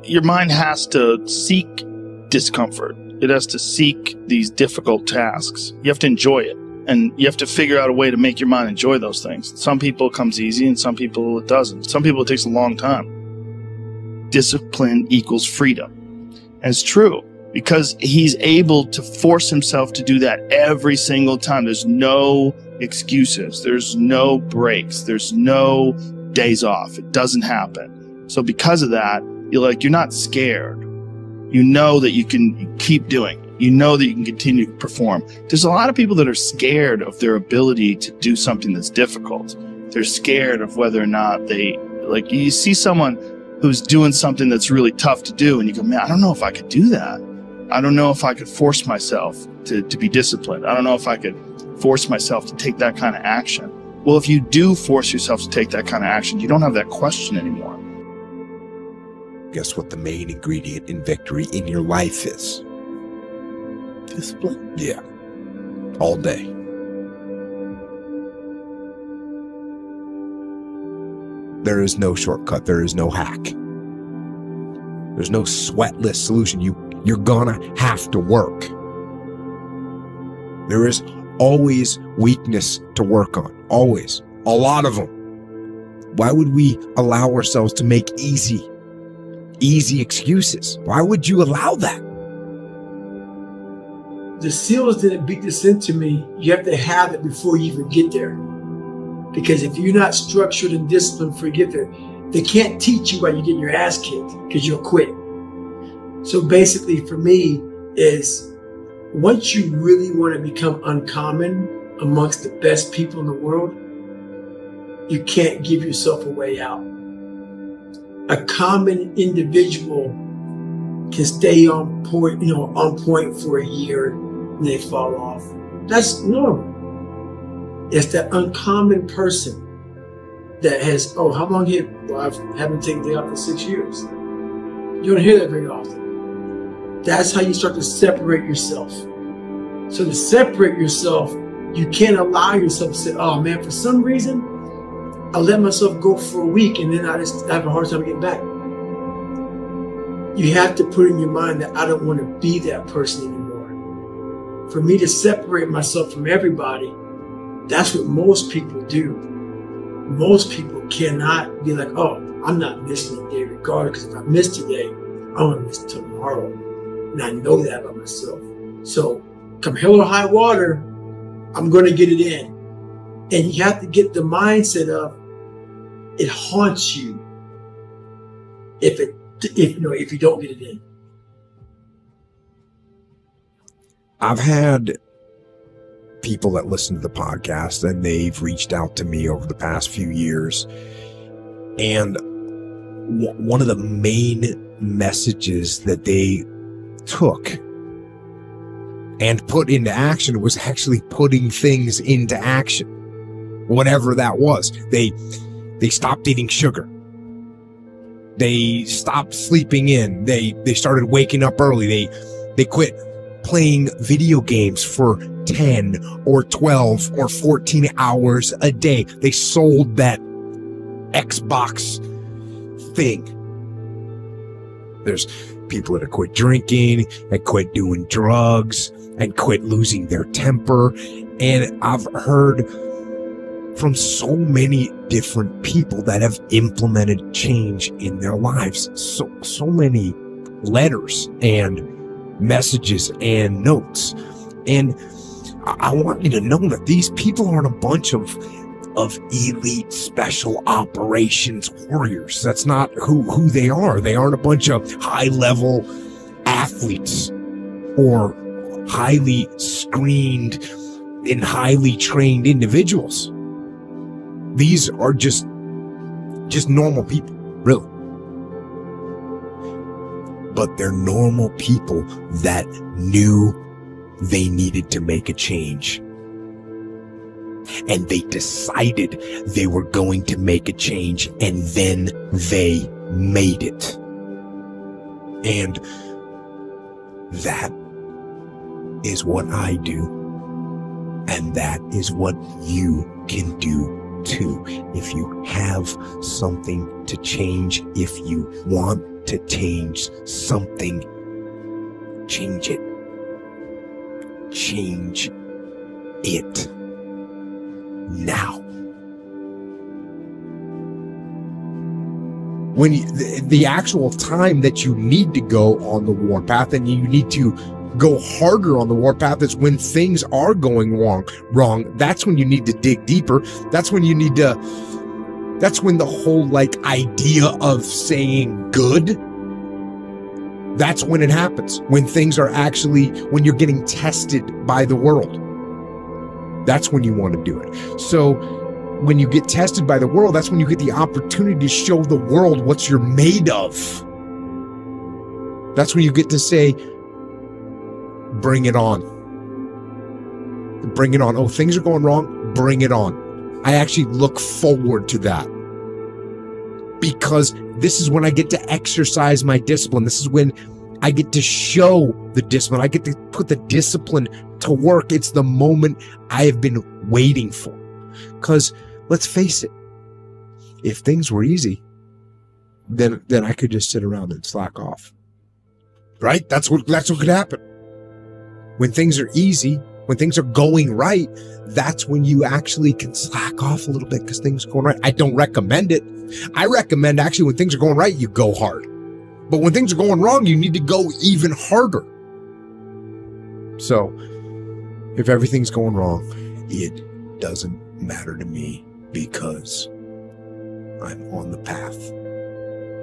your mind has to seek discomfort. It has to seek these difficult tasks. You have to enjoy it. And you have to figure out a way to make your mind enjoy those things. Some people it comes easy and some people it doesn't. Some people it takes a long time. Discipline equals freedom. And it's true because he's able to force himself to do that every single time. There's no excuses. There's no breaks. There's no days off. It doesn't happen. So because of that, you're not scared. You know that you can keep doing it. You know that you can continue to perform. There's a lot of people that are scared of their ability to do something that's difficult. They're scared of whether or not you see someone who's doing something that's really tough to do and you go, man, I don't know if I could do that. I don't know if I could force myself to be disciplined. I don't know if I could force myself to take that kind of action. Well, if you do force yourself to take that kind of action, you don't have that question anymore. Guess what the main ingredient in victory in your life is? Discipline? Yeah. All day. There is no shortcut. There is no hack. There's no sweatless solution. You're gonna have to work. There is always weakness to work on. Always. A lot of them. Why would we allow ourselves to make easy excuses? Why would you allow that? The SEALs didn't beat this into me. You have to have it before you even get there. Because if you're not structured and disciplined before you get there, they can't teach you while you're getting your ass kicked because you'll quit. So basically for me is once you really want to become uncommon amongst the best people in the world, you can't give yourself a way out. A common individual can stay on point for a year and they fall off. That's normal. It's that uncommon person that has, how long have you? Well, I haven't taken a day off for 6 years. You don't hear that very often. That's how you start to separate yourself. So to separate yourself, you can't allow yourself to say, oh man, for some reason, I let myself go for a week and then I just have a hard time getting back. You have to put in your mind that I don't want to be that person anymore. For me to separate myself from everybody, that's what most people do. Most people cannot be like, oh, I'm not missing a day regardless, because if I miss today, I'm going to miss tomorrow. And I know that about myself. So come hell or high water, I'm going to get it in. And you have to get the mindset of it haunts you if you don't get it in. I've had people that listen to the podcast and they've reached out to me over the past few years. And one of the main messages that they took and put into action was actually putting things into action. Whatever that was. They stopped eating sugar. They stopped sleeping in. They started waking up early. They quit playing video games for 10 or 12 or 14 hours a day. They sold that Xbox thing. There's people that have quit drinking, that quit doing drugs, and quit losing their temper. And I've heard from so many different people that have implemented change in their lives. So many letters and messages and notes. And I want you to know that these people aren't a bunch of elite special operations warriors. That's not who they are. They aren't a bunch of high-level athletes or highly screened and highly trained individuals. These are just normal people, really. But they're normal people that knew they needed to make a change. And they decided they were going to make a change, and then they made it. And that is what I do. And that is what you can do too. If you have something to change, if you want to change something, change it. Change it now. When the actual time that you need to go on the warpath and you need to go harder on the warpath is when things are going wrong. That's when you need to dig deeper. That's when you need to, that's when the whole like idea of saying good, that's when it happens. When things are actually, when you're getting tested by the world. That's when you want to do it. So when you get tested by the world, that's when you get the opportunity to show the world what you're made of. That's when you get to say, bring it on. Bring it on. Oh, things are going wrong. Bring it on. I actually look forward to that because this is when I get to exercise my discipline. This is when I get to show the discipline. I get to put the discipline to work. It's the moment I have been waiting for. Because let's face it, if things were easy, then I could just sit around and slack off. Right? That's what could happen. When things are easy, when things are going right, that's when you actually can slack off a little bit because things are going right. I don't recommend it. I recommend actually when things are going right, you go hard. But when things are going wrong, you need to go even harder. So if everything's going wrong, it doesn't matter to me because I'm on the path.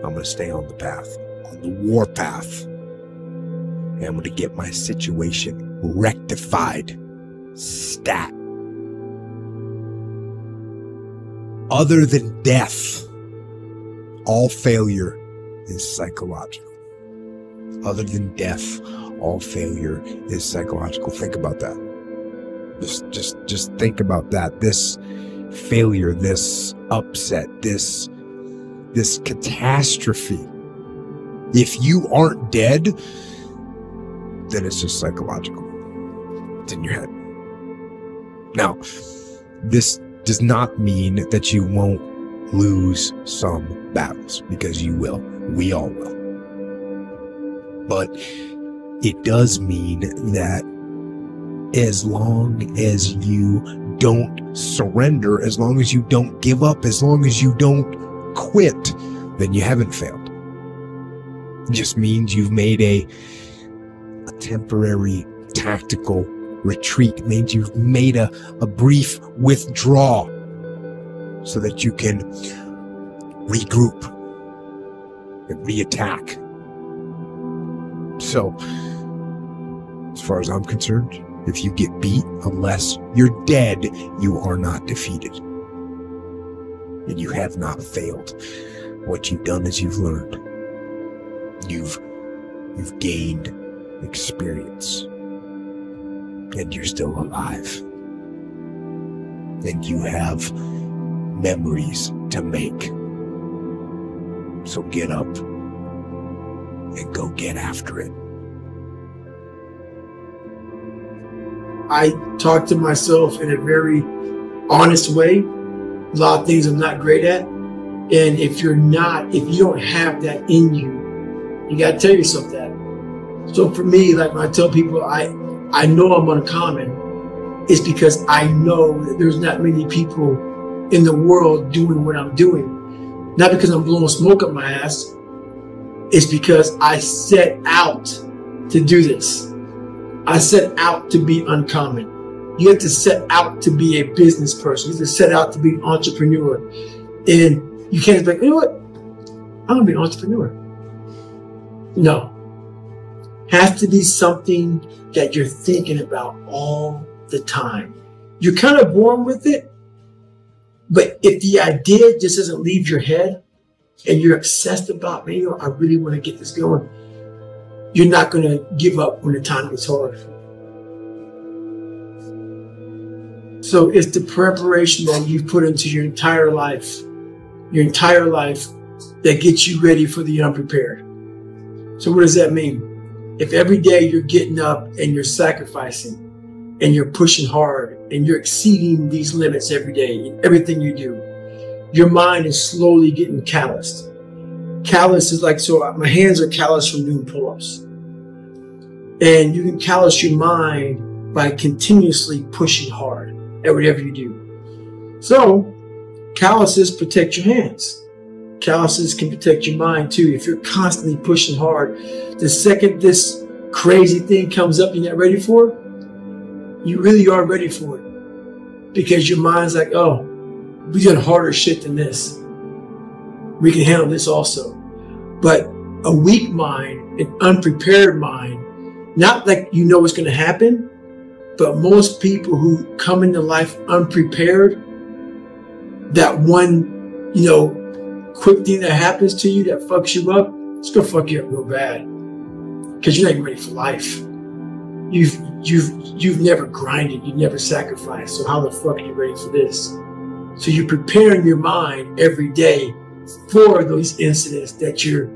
I'm going to stay on the path, on the war path. And I'm going to get my situation rectified. Stat. Other than death, all failure is psychological. Other than death, all failure is psychological. Think about that. Just think about that. This failure, this upset, this catastrophe. If you aren't dead, then it's just psychological. It's in your head. Now, this does not mean that you won't lose some battles, because you will. We all will. But it does mean that as long as you don't surrender, as long as you don't give up, as long as you don't quit, then you haven't failed. It just means you've made a temporary tactical retreat. It means you've made a brief withdrawal so that you can regroup and reattack. So, as far as I'm concerned, if you get beat, unless you're dead, you are not defeated. And you have not failed. What you've done is you've learned. You've gained experience. And you're still alive. And you have memories to make. So get up and go get after it. I talk to myself in a very honest way. A lot of things I'm not great at. And if you don't have that in you, you got to tell yourself that. So for me, like when I tell people I know I'm uncommon, it's because I know that there's not many people in the world doing what I'm doing. Not because I'm blowing smoke up my ass. It's because I set out to do this. I set out to be uncommon. You have to set out to be a business person. You have to set out to be an entrepreneur. And you can't be like, you know what? I'm going to be an entrepreneur. No. Has to be something that you're thinking about all the time. You're kind of born with it, but if the idea just doesn't leave your head and you're obsessed about, man, I really want to get this going, you're not going to give up when the time gets hard. So it's the preparation that you've put into your entire life that gets you ready for the unprepared. So what does that mean? If every day you're getting up and you're sacrificing and you're pushing hard and you're exceeding these limits every day in everything you do, your mind is slowly getting calloused. Callous is like, so my hands are callous from doing pull-ups. And you can callous your mind by continuously pushing hard at whatever you do. So calluses protect your hands. Calluses can protect your mind too. If you're constantly pushing hard, the second this crazy thing comes up you're not ready for, you really are ready for it. Because your mind's like, oh, we got harder shit than this. We can handle this also. But a weak mind, an unprepared mind, not like you know what's going to happen, but most people who come into life unprepared, that one, quick thing that happens to you that fucks you up, it's going to fuck you up real bad. Because you're not even ready for life. You've never grinded, you've never sacrificed. So how the fuck are you ready for this? So you're preparing your mind every day for those incidents that you're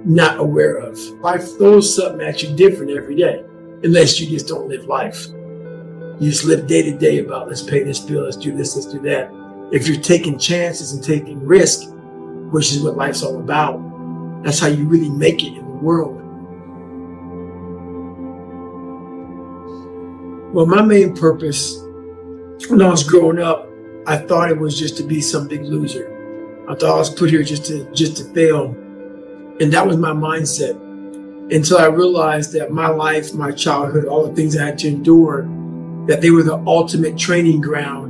not aware of. Life throws something at you different every day, unless you just don't live life. You just live day to day about, let's pay this bill, let's do this, let's do that. If you're taking chances and taking risk, which is what life's all about, that's how you really make it in the world. Well, my main purpose when I was growing up, I thought it was just to be some big loser. I thought I was put here just to fail. And that was my mindset. Until I realized that my life, my childhood, all the things I had to endure, that they were the ultimate training ground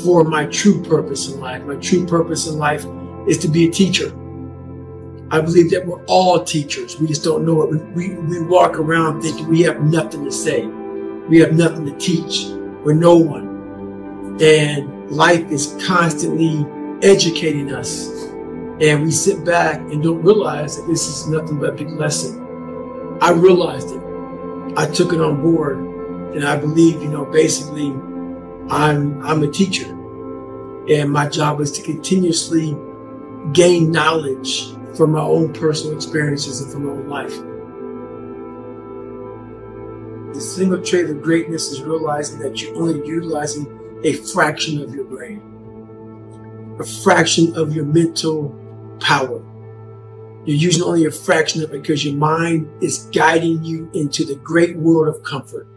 for my true purpose in life. My true purpose in life is to be a teacher. I believe that we're all teachers. We just don't know it. We walk around thinking we have nothing to say. We have nothing to teach. We're no one. And life is constantly educating us. And we sit back and don't realize that this is nothing but a big lesson. I realized it. I took it on board. And I believe, basically, I'm a teacher. And my job is to continuously gain knowledge from my own personal experiences and from my own life. The single trait of greatness is realizing that you're only utilizing a fraction of your brain, a fraction of your mental power. You're using only a fraction of it because your mind is guiding you into the great world of comfort.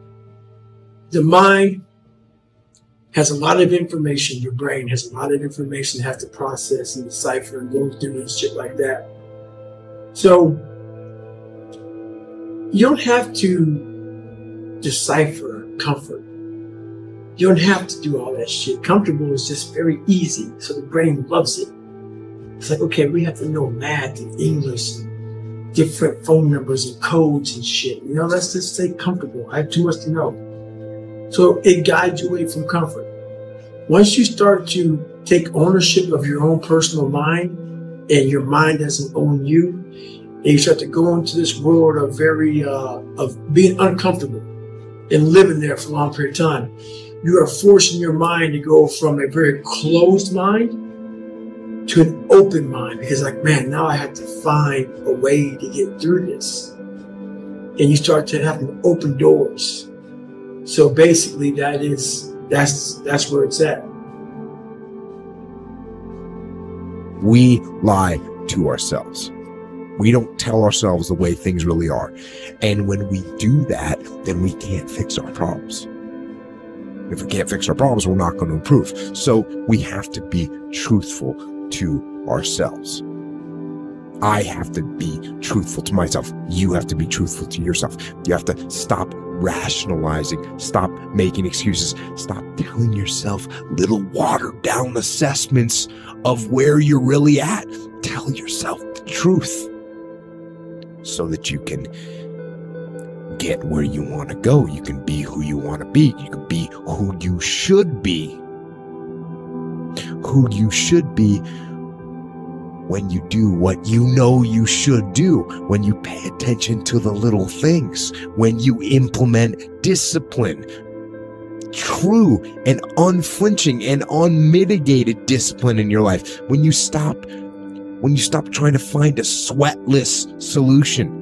The mind has a lot of information. Your brain has a lot of information it has to process and decipher and go through and shit like that. So you don't have to decipher comfort. You don't have to do all that shit. Comfortable is just very easy. So the brain loves it. It's like, okay, we have to know math and English and different phone numbers and codes and shit. Let's just stay comfortable. I have too much to know. So it guides you away from comfort. Once you start to take ownership of your own personal mind and your mind doesn't own you, and you start to go into this world of of being uncomfortable and living there for a long period of time, you are forcing your mind to go from a very closed mind to an open mind. Because now I have to find a way to get through this. And you start to have to open doors. So basically that's where it's at. We lie to ourselves. We don't tell ourselves the way things really are. And when we do that, then we can't fix our problems. If we can't fix our problems, we're not going to improve. So we have to be truthful to ourselves. I have to be truthful to myself. You have to be truthful to yourself. You have to stop rationalizing, stop making excuses, stop telling yourself little watered down assessments of where you're really at. Tell yourself the truth so that you can get where you want to go. You can be who you want to be. You can be who you should be. Who you should be when you do what you know you should do, when you pay attention to the little things, when you implement discipline, true and unflinching and unmitigated discipline in your life, when you stop trying to find a sweatless solution,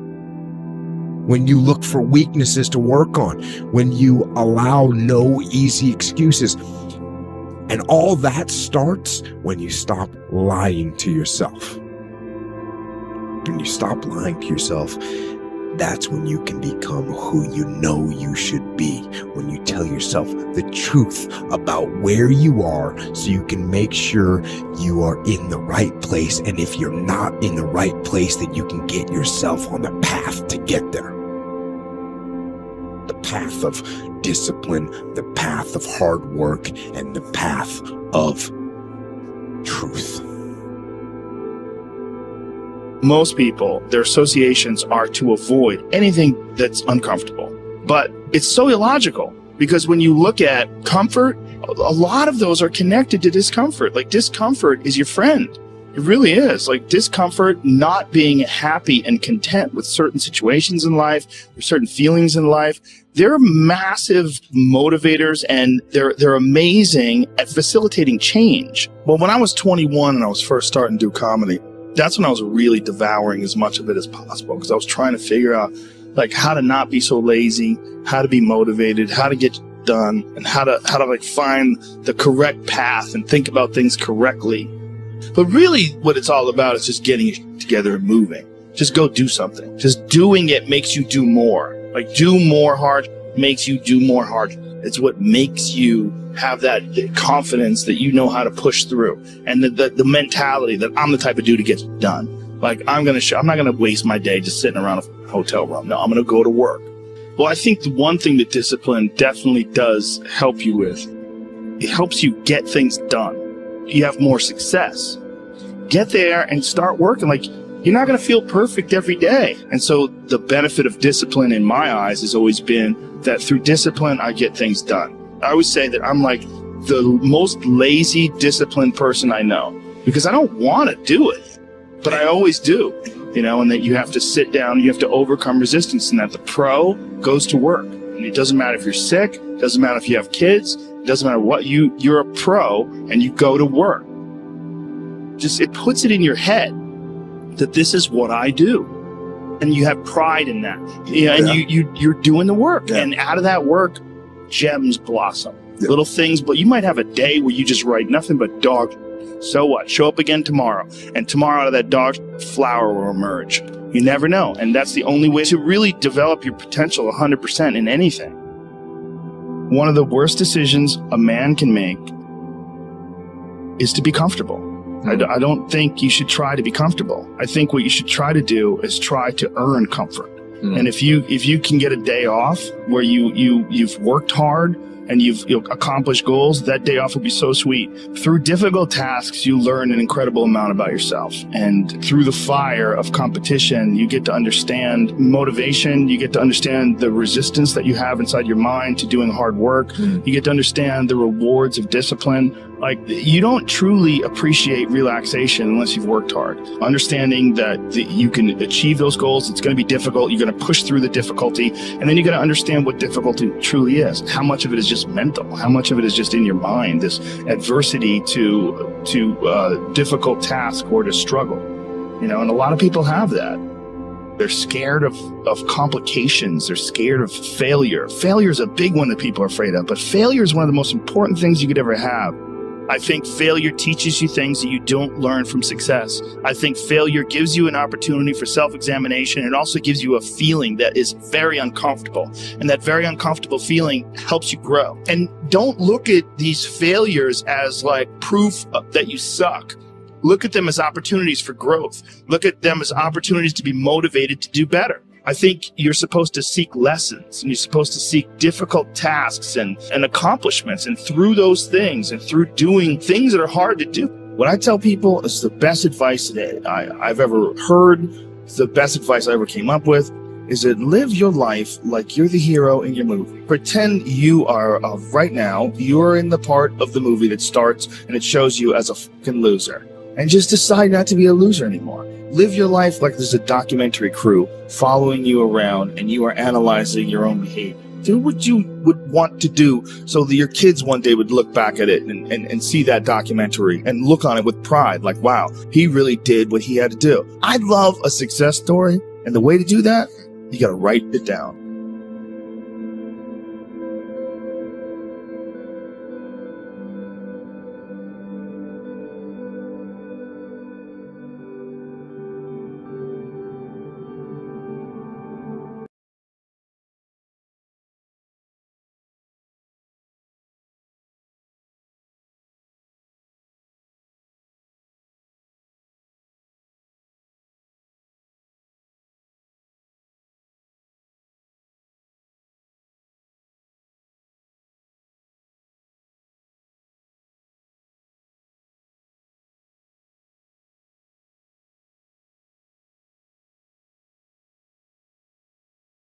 when you look for weaknesses to work on, when you allow no easy excuses. And all that starts when you stop lying to yourself. when you stop lying to yourself, that's when you can become who you know you should be. When you tell yourself the truth about where you are, so you can make sure you are in the right place. And if you're not in the right place, then you can get yourself on the path to get there. The path of discipline, the path of hard work, and the path of truth. Most people, their associations are to avoid anything that's uncomfortable. But it's so illogical, because when you look at comfort, a lot of those are connected to discomfort. Like, discomfort is your friend. It really is. Like, discomfort, not being happy and content with certain situations in life or certain feelings in life, they're massive motivators, and they're amazing at facilitating change. Well, when I was 21 and I was first starting to do comedy, that's when I was really devouring as much of it as possible, because I was trying to figure out like how to not be so lazy, how to be motivated, how to get done, and how to like find the correct path and think about things correctly. But really what it's all about is just getting it together and moving. Just go do something. Just doing it makes you do more. Like, do more hard makes you do more hard. It's what makes you have that confidence that you know how to push through, and the mentality that I'm the type of dude who gets done. Like, I'm not gonna waste my day just sitting around a hotel room. No, I'm gonna go to work. Well, I think the one thing that discipline definitely does help you with, it helps you get things done. You have more success. Get there and start working. Like, you're not gonna feel perfect every day. And so the benefit of discipline in my eyes has always been that through discipline, I get things done. I always say that I'm like the most lazy, disciplined person I know, because I don't want to do it, but I always do, you know, and that you have to sit down, you have to overcome resistance, and that the pro goes to work. And it doesn't matter if you're sick, it doesn't matter if you have kids, it doesn't matter what, you're a pro and you go to work. Just, it puts it in your head that this is what I do. And you have pride in that. You know, and you're doing the work. Yeah. And out of that work, gems blossom. Yeah. Little things, but you might have a day where you just write nothing but dog. So what? Show up again tomorrow. And tomorrow out of that dog, flower will emerge. You never know. And that's the only way to really develop your potential 100% in anything. One of the worst decisions a man can make is to be comfortable. I don't think you should try to be comfortable. I think what you should try to do is try to earn comfort. And if you can get a day off where you've worked hard and you've accomplished goals, that day off will be so sweet. Through difficult tasks, you learn an incredible amount about yourself. And through the fire of competition, you get to understand motivation. You get to understand the resistance that you have inside your mind to doing hard work. You get to understand the rewards of discipline. Like, you don't truly appreciate relaxation unless you've worked hard. Understanding that you can achieve those goals, it's going to be difficult. You're going to push through the difficulty, and then you're going to understand what difficulty truly is. How much of it is just mental? How much of it is just in your mind? This adversity to difficult task or to struggle, you know. And a lot of people have that. They're scared of complications. They're scared of failure. Failure is a big one that people are afraid of, but failure is one of the most important things you could ever have. I think failure teaches you things that you don't learn from success. I think failure gives you an opportunity for self-examination. It also gives you a feeling that is very uncomfortable. And that very uncomfortable feeling helps you grow. And don't look at these failures as like proof that you suck. Look at them as opportunities for growth. Look at them as opportunities to be motivated to do better. I think you're supposed to seek lessons, and you're supposed to seek difficult tasks and accomplishments. And through those things and through doing things that are hard to do, what I tell people is the best advice that I've ever heard, the best advice I ever came up with, is that live your life like you're the hero in your movie. Pretend you are, right now, you're in the part of the movie that starts and it shows you as a fucking loser. And just decide not to be a loser anymore. Live your life like there's a documentary crew following you around and you are analyzing your own behavior. Do what you would want to do so that your kids one day would look back at it and see that documentary and look on it with pride. Like, wow, he really did what he had to do. I love a success story. And the way to do that, you got to write it down.